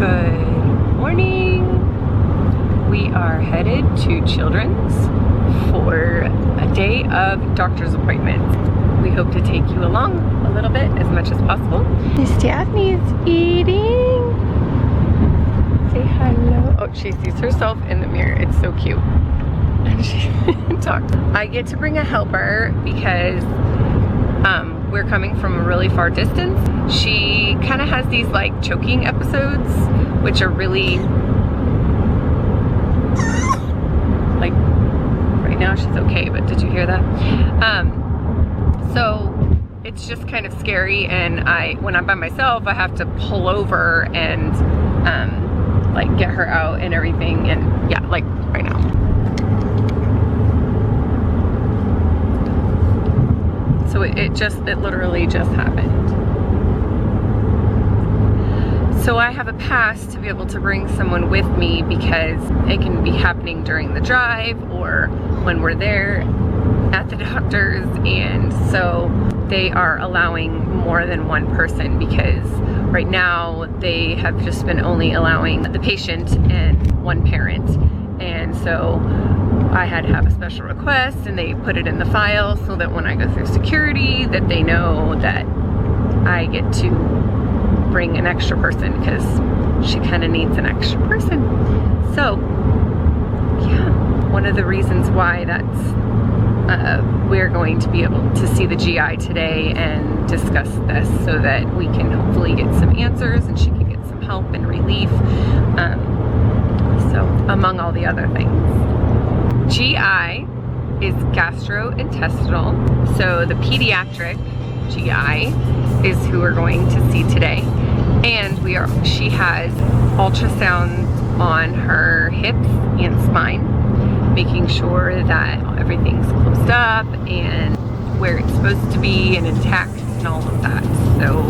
Good morning. We are headed to Children's for a day of doctor's appointments. We hope to take you along a little bit, as much as possible. Miss Daphne is eating. Say hello. Oh, she sees herself in the mirror. It's so cute. And she talks. I get to bring a helper because we're coming from a really far distance. She kind of has these like choking episodes, which are really, like, right now she's okay, but did you hear that? So it's just kind of scary, and when I'm by myself, I have to pull over and like get her out and everything, and yeah, like right now. So it literally just happened. So I have a pass to be able to bring someone with me because it can be happening during the drive or when we're there at the doctor's, and so they are allowing more than one person because right now they have just been only allowing the patient and one parent, and so I had to have a special request, and they put it in the file so that when I go through security that they know that I get to bring an extra person because she kind of needs an extra person. So yeah, one of the reasons why we're going to be able to see the GI today and discuss this so that we can hopefully get some answers and she can get some help and relief, so among all the other things. GI is gastrointestinal, so the pediatric GI is who we're going to see today, and she has ultrasounds on her hips and spine, making sure that everything's closed up and where it's supposed to be and intact and all of that. So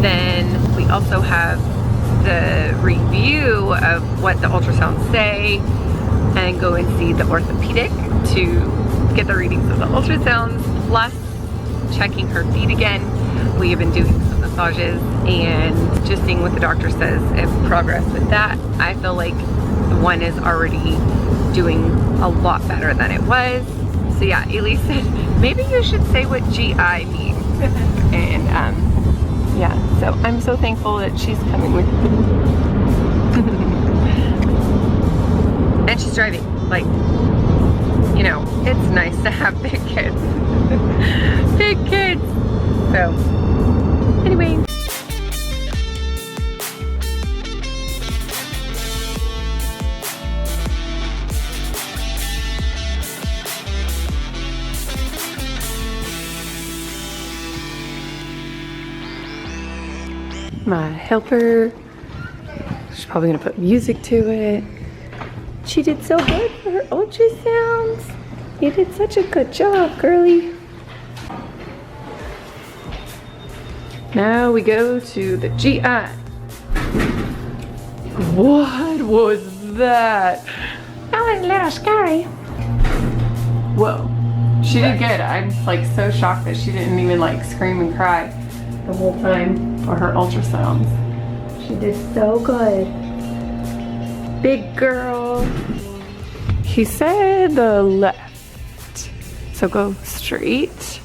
then we also have the review of what the ultrasounds say, and go and see the orthopedic to get the readings of the ultrasounds, plus checking her feet again. We have been doing some massages and just seeing what the doctor says and progress with that. I feel like the one is already doing a lot better than it was. So yeah, Elise said, maybe you should say what GI means. And yeah, so I'm so thankful that she's coming with me. And she's driving. Like, you know, it's nice to have big kids. Big kids. So, anyway. My helper, she's probably gonna put music to it. She did so good for her ultrasounds. You did such a good job, girly. Now we go to the GI. What was that? That was a little scary. Whoa. She did good. I'm like so shocked that she didn't even like scream and cry the whole time for her ultrasounds. She did so good. Big girl. He said the left. So go straight.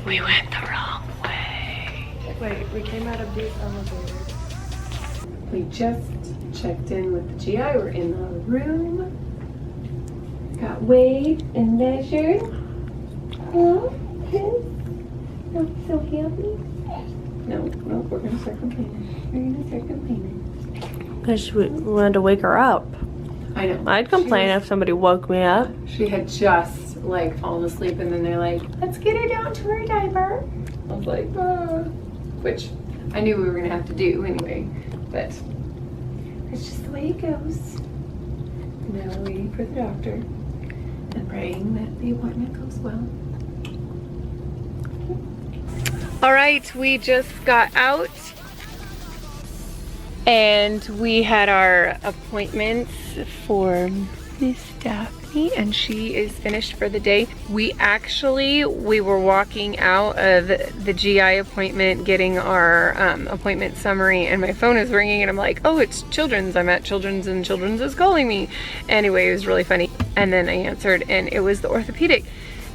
We went the wrong way. Wait, we came out of this elevator. We just checked in with the GI. We're in the room. Got weighed and measured. Hello, kids? Not so happy? No, we're gonna start complaining. Because we wanted to wake her up. I know. I'd complain if somebody woke me up. She had just like fallen asleep, and then they're like, let's get her down to her diaper. I was like, which I knew we were gonna have to do anyway, but it's just the way it goes. Now we're waiting for the doctor and praying that the appointment goes well. All right, we just got out and we had our appointments for Miss Daphne. Daphne, and she is finished for the day. We were walking out of the GI appointment, getting our appointment summary, and my phone is ringing, and I'm like, oh, it's Children's. I'm at Children's, and Children's is calling me. Anyway, it was really funny. And then I answered, and it was the orthopedic.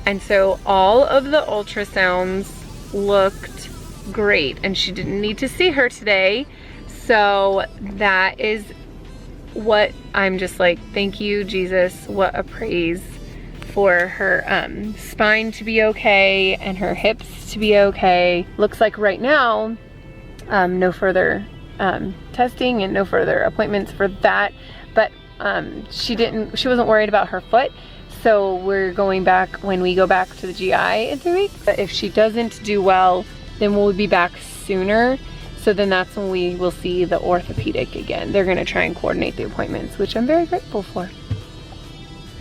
And so all of the ultrasounds looked great, and she didn't need to see her today. So that is what I'm just like, thank you, Jesus. What a praise for her spine to be okay and her hips to be okay. Looks like right now, no further testing and no further appointments for that. But she wasn't worried about her foot. So we're going back when we go back to the GI in 3 weeks. But if she doesn't do well, then we'll be back sooner. So then that's when we will see the orthopedic again. They're gonna try and coordinate the appointments, which I'm very grateful for.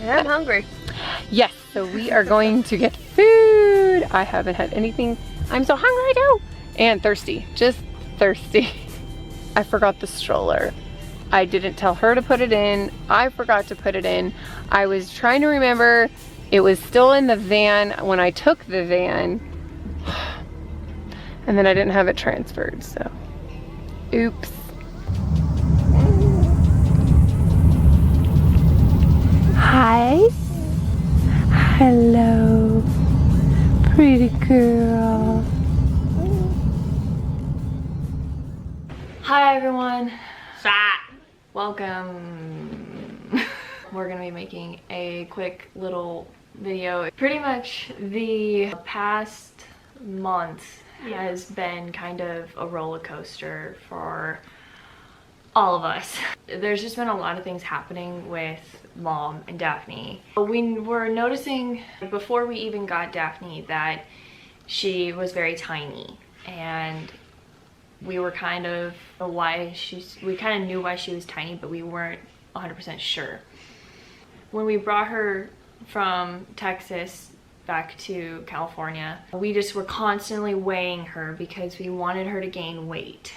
And I'm hungry. Yes, so we are going to get food. I haven't had anything. I'm so hungry too. And thirsty, just thirsty. I forgot the stroller. I didn't tell her to put it in. I forgot to put it in. I was trying to remember. It was still in the van when I took the van. And then I didn't have it transferred, so oops. Hi. Hello. Pretty girl. Hi everyone. Welcome. We're gonna be making a quick little video. Pretty much the past month has been kind of a roller coaster for all of us. There's just been a lot of things happening with Mom and Daphne. We were noticing before we even got Daphne that she was very tiny, and we were kind of we kind of knew why she was tiny, but we weren't 100% sure. When we brought her from Texas back to California, we just were constantly weighing her because we wanted her to gain weight.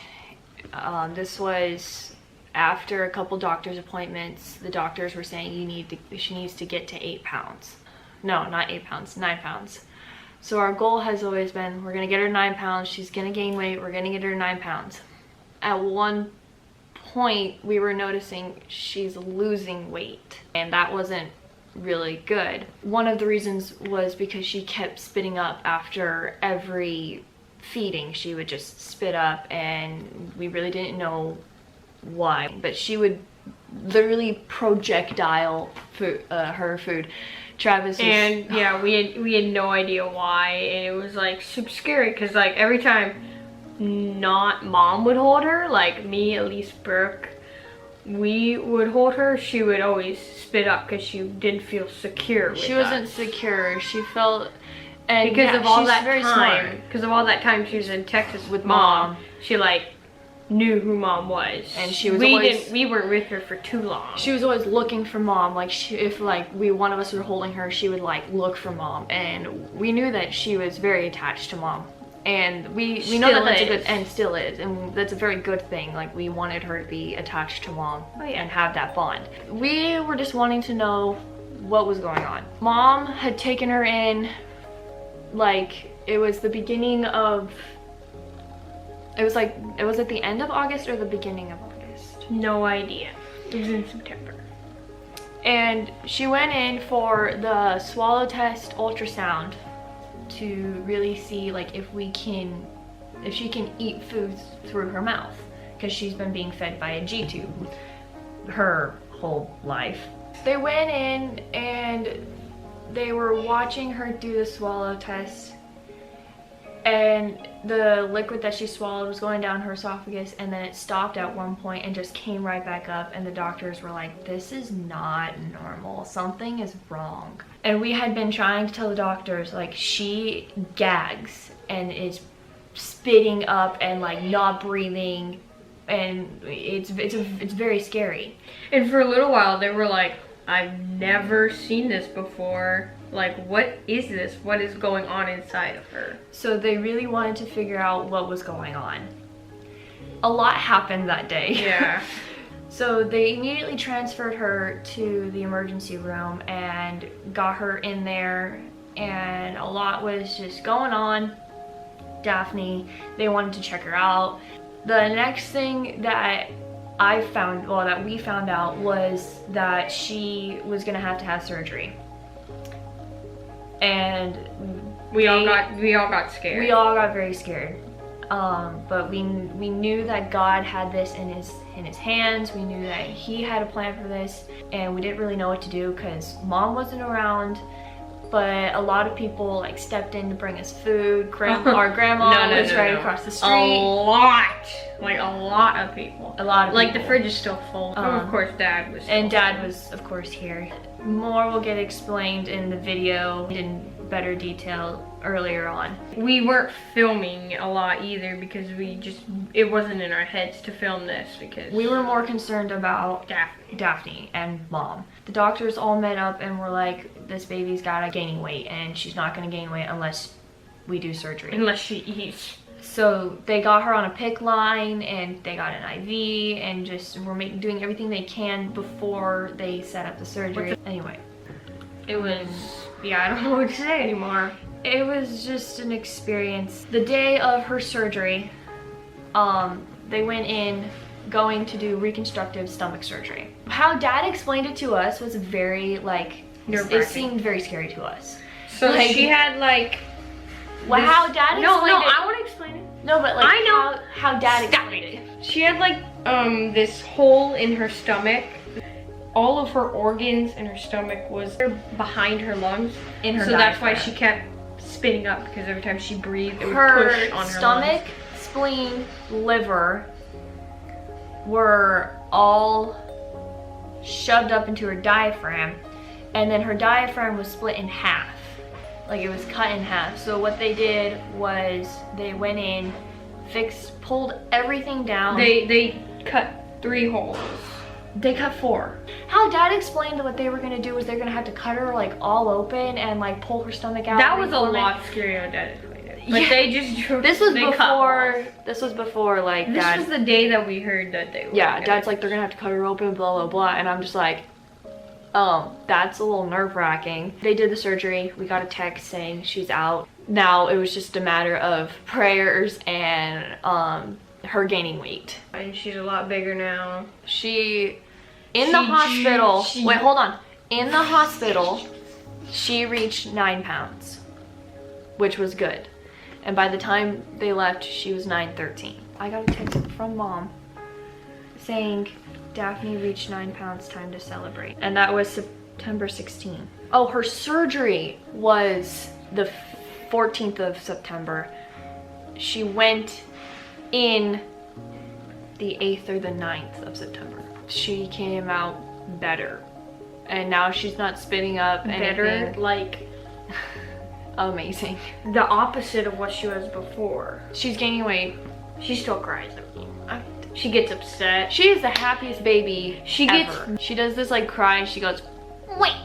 This was after a couple doctor's appointments. The doctors were saying she needs to get to 8 pounds. No, not 8 pounds, 9 pounds. So our goal has always been, we're gonna get her 9 pounds, she's gonna gain weight, we're gonna get her 9 pounds. At one point, we were noticing she's losing weight, and that wasn't really good. One of the reasons was because she kept spitting up after every feeding. She would just spit up, and we really didn't know why, but she would literally projectile her food. Travis was, And yeah, we had no idea why, and it was like super scary because like every time not Mom would hold her, like me, Elise, Brooke, we would hold her, she would always spit up because she didn't feel secure with she wasn't us. secure. She felt, and because yeah, of all she's that very time, smart. because of all that time she was in Texas with Mom, she like knew who Mom was, and she was we weren't with her for too long. She was always looking for Mom. Like if like one of us were holding her, she would like look for Mom, and we knew that she was very attached to Mom. And we know that that's a good, and still is, and that's a very good thing. Like we wanted her to be attached to Mom and have that bond. We were just wanting to know what was going on. Mom had taken her in, like it was the beginning of, it was at the end of August or the beginning of August. No idea. It was in September. And she went in for the swallow test ultrasound to really see like if she can eat food through her mouth, because she's been being fed by a G-tube her whole life. They went in and they were watching her do the swallow test, and the liquid that she swallowed was going down her esophagus, and then it stopped at one point and just came right back up, and the doctors were like, this is not normal, something is wrong. And we had been trying to tell the doctors, like, she gags and is spitting up and like not breathing, and it's very scary. And for a little while they were like, I've never seen this before. Like, what is this? What is going on inside of her? So they really wanted to figure out what was going on. A lot happened that day. Yeah. So they immediately transferred her to the emergency room and got her in there, and a lot was just going on. Daphne, they wanted to check her out. The next thing that we found out was that she was gonna have to have surgery. And we all got scared. We all got very scared. But we knew that God had this in his hands. We knew that he had a plan for this, and we didn't really know what to do because Mom wasn't around. But a lot of people like stepped in to bring us food. Our grandma was right across the street. A lot of people. A lot of like people. The fridge is still full. Of course, Dad was. And Dad was, of course, here. More will get explained in the video in better detail dater on. We weren't filming a lot either because it wasn't in our heads to film this because we were more concerned about Daphne and Mom. The doctors all met up and were like, this baby's gotta gaining weight, and she's not gonna gain weight unless we do surgery. Unless she eats. So they got her on a PICC line and they got an IV and just were doing everything they can before they set up the surgery. Anyway, it was, I don't know what to say anymore. It was just an experience. The day of her surgery, they went in going to do reconstructive stomach surgery. How Dad explained it to us was very nerve-wracking. It seemed very scary to us. So she had how Dad explained it. I want to explain it. No, but I know how Dad explained it. She had this hole in her stomach. All of her organs in her stomach was behind her lungs. In her so diaphragm. That's why she kept spitting up because every time she breathed, it would push on her stomach, lungs. spleen, liver were all shoved up into her diaphragm, and then her diaphragm was split in half. It was cut in half. So what they did was they went in, pulled everything down. They cut 3 holes. They cut 4. How Dad explained what they were gonna do was they're gonna have to cut her all open and pull her stomach out. That was a lot scarier, Dad explained it. But they just This was before This was the day that we heard that they were Dad's they're gonna have to cut her open, blah blah blah, and I'm just that's a little nerve-wracking. They did the surgery. We got a text saying she's out. Now it was just a matter of prayers and her gaining weight. And she's a lot bigger now. In the hospital, she reached 9 pounds, which was good. And by the time they left, she was 913. I got a text from Mom saying, Daphne reached 9 pounds, time to celebrate. And that was September 16. Oh, her surgery was the 14th of September. She went in the 8th or the 9th of September. She came out better. And now she's not spitting up anything. Better, amazing. The opposite of what she was before. She's gaining weight. She still cries. She gets upset. She is the happiest baby ever. She does this cry. She goes, wait.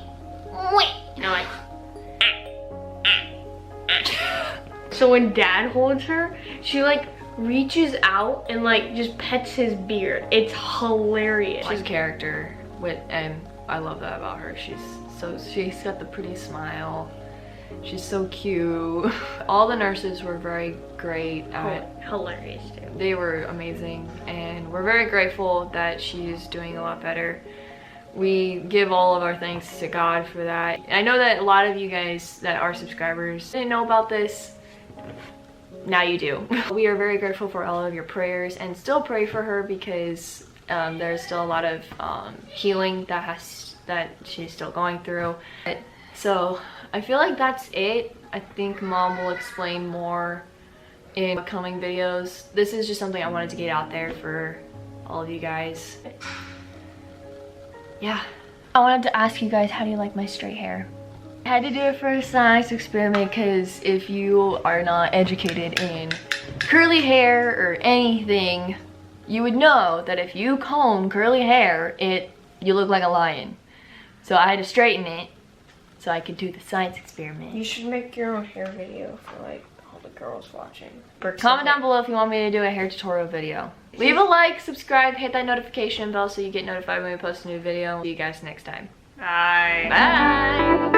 And So when Dad holds her, she reaches out and just pets his beard. It's hilarious. She's a character, and I love that about her. She's got the pretty smile. She's so cute. All the nurses were very great hilarious too. They were amazing, and we're very grateful that she's doing a lot better. We give all of our thanks to God for that. I know that a lot of you guys that are subscribers didn't know about this. Now you do. We are very grateful for all of your prayers, and still pray for her because there's still a lot of healing that she's still going through. So I feel like that's it. I think Mom will explain more in upcoming videos. This is just something I wanted to get out there for all of you guys. Yeah. I wanted to ask you guys, how do you like my straight hair? I had to do it for a science experiment because if you are not educated in curly hair or anything, you would know that if you comb curly hair, you look like a lion. So I had to straighten it so I could do the science experiment. You should make your own hair video for all the girls watching. Comment down below if you want me to do a hair tutorial video. Leave a like, subscribe, hit that notification bell so you get notified when we post a new video. See you guys next time. Bye. Bye.